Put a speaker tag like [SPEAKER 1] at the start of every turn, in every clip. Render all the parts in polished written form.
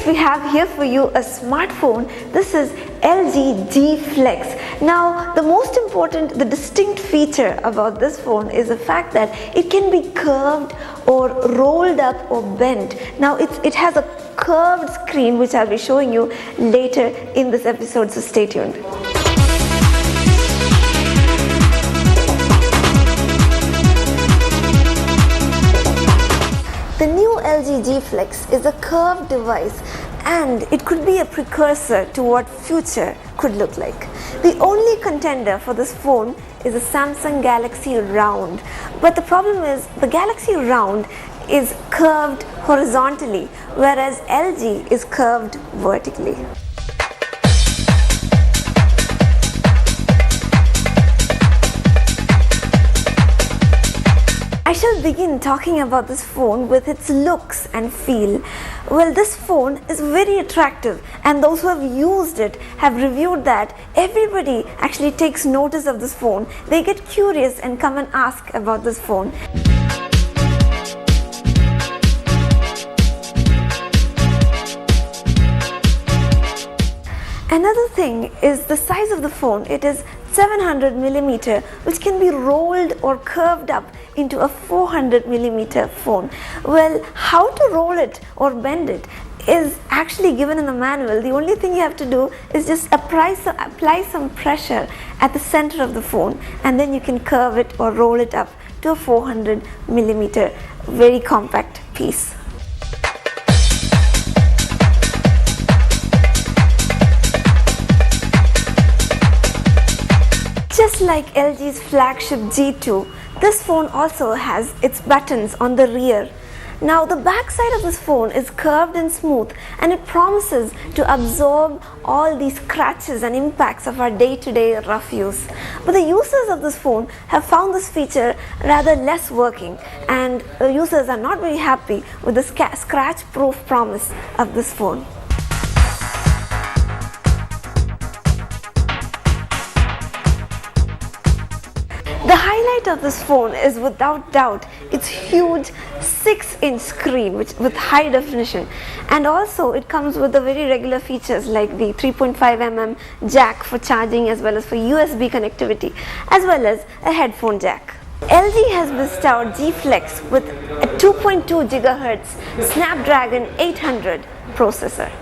[SPEAKER 1] Next we have here for you a smartphone. This is LG G Flex. Now the most important, the distinct feature about this phone is the fact that it can be curved or rolled up or bent. Now it has a curved screen which I'll be showing you later in this episode, so stay tuned. The new LG G Flex is a curved device and it could be a precursor to what future could look like. The only contender for this phone is the Samsung Galaxy Round, but the problem is the Galaxy Round is curved horizontally, whereas LG is curved vertically. I shall begin talking about this phone with its looks and feel. Well, this phone is very attractive, and those who have used it have reviewed that everybody actually takes notice of this phone. They get curious and come and ask about this phone. Another thing is the size of the phone. It is 700mm, which can be rolled or curved up into a 400mm phone. Well, how to roll it or bend it is actually given in the manual. The only thing you have to do is just apply some pressure at the center of the phone, and then you can curve it or roll it up to a 400mm very compact piece. Just like LG's flagship G2, this phone also has its buttons on the rear. Now the back side of this phone is curved and smooth, and it promises to absorb all these scratches and impacts of our day-to-day rough use. But the users of this phone have found this feature rather less working, and the users are not very happy with the scratch-proof promise of this phone. The highlight of this phone is without doubt its huge 6-inch screen with high definition, and also it comes with the very regular features like the 3.5mm jack for charging, as well as for USB connectivity, as well as a headphone jack. LG has bestowed G Flex with a 2.2 GHz Snapdragon 800 processor.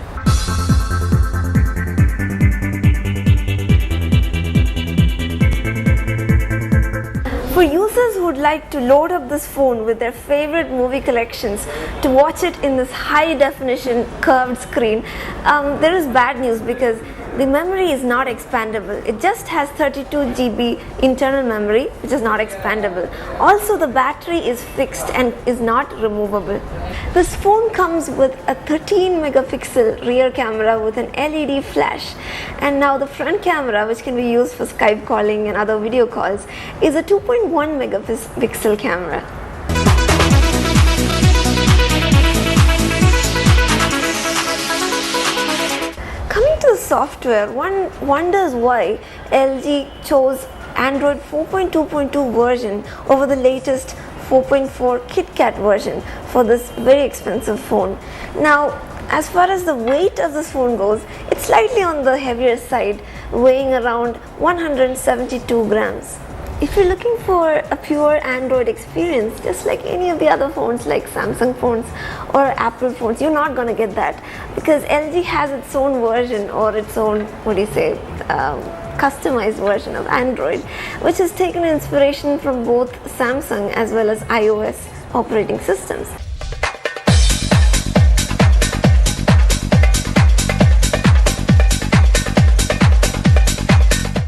[SPEAKER 1] For users who would like to load up this phone with their favorite movie collections to watch it in this high definition curved screen, there is bad news because the memory is not expandable. It just has 32 GB internal memory, which is not expandable. Also, the battery is fixed and is not removable. This phone comes with a 13 megapixel rear camera with an LED flash, and now the front camera, which can be used for Skype calling and other video calls, is a 2.1 megapixel camera. Coming to the software, one wonders why LG chose Android 4.2.2 version over the latest 4.4 KitKat version for this very expensive phone. Now, as far as the weight of this phone goes, it's slightly on the heavier side, weighing around 172 grams. If you're looking for a pure Android experience, just like any of the other phones like Samsung phones or Apple phones, you're not going to get that, because LG has its own version, or its own, customized version of Android, which has taken inspiration from both Samsung as well as iOS operating systems.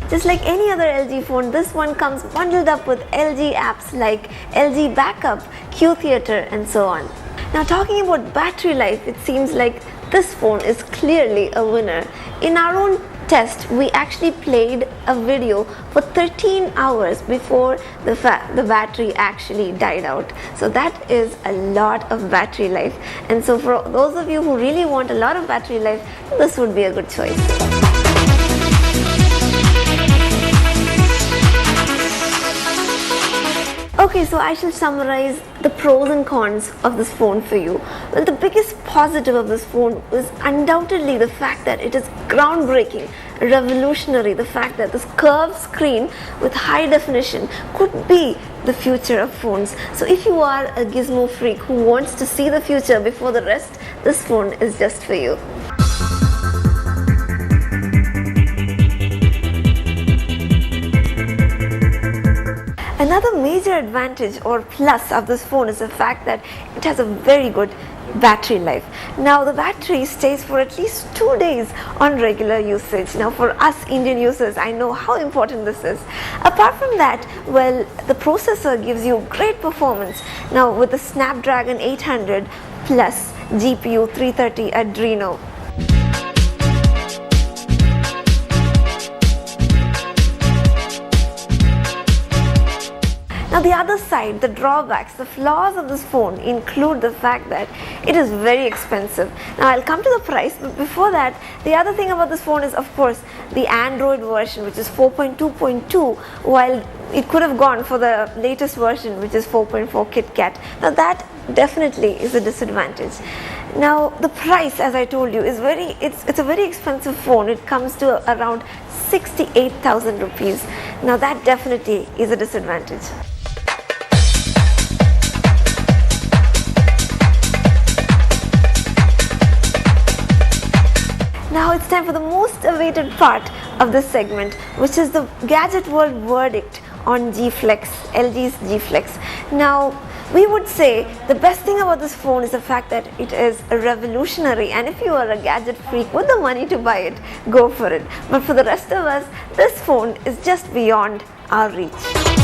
[SPEAKER 1] Just like any other LG phone, this one comes bundled up with LG apps like LG Backup, Q Theater, and so on. Now, talking about battery life, it seems like this phone is clearly a winner. In our own test, we actually played a video for 13 hours before the battery actually died out. So that is a lot of battery life. And so for those of you who really want a lot of battery life, this would be a good choice. Okay, so I shall summarize the pros and cons of this phone for you. Well, the biggest positive of this phone is undoubtedly the fact that it is groundbreaking, revolutionary. The fact that this curved screen with high definition could be the future of phones. So if you are a gizmo freak who wants to see the future before the rest, this phone is just for you. Another major advantage or plus of this phone is the fact that it has a very good battery life. Now the battery stays for at least 2 days on regular usage. Now for us Indian users, I know how important this is. Apart from that, well, the processor gives you great performance. Now with the Snapdragon 800 plus GPU 330 Adreno. Now the other side, the drawbacks, the flaws of this phone include the fact that it is very expensive. Now I'll come to the price, but before that, the other thing about this phone is of course the Android version, which is 4.2.2, while it could have gone for the latest version, which is 4.4 KitKat. Now that definitely is a disadvantage. Now the price, as I told you, is it's a very expensive phone. It comes to around 68,000 rupees. Now that definitely is a disadvantage. Now it's time for the most awaited part of this segment, which is the Gadget World verdict on G Flex, LG's G Flex. Now we would say the best thing about this phone is the fact that it is revolutionary, and if you are a gadget freak with the money to buy it, go for it. But for the rest of us, this phone is just beyond our reach.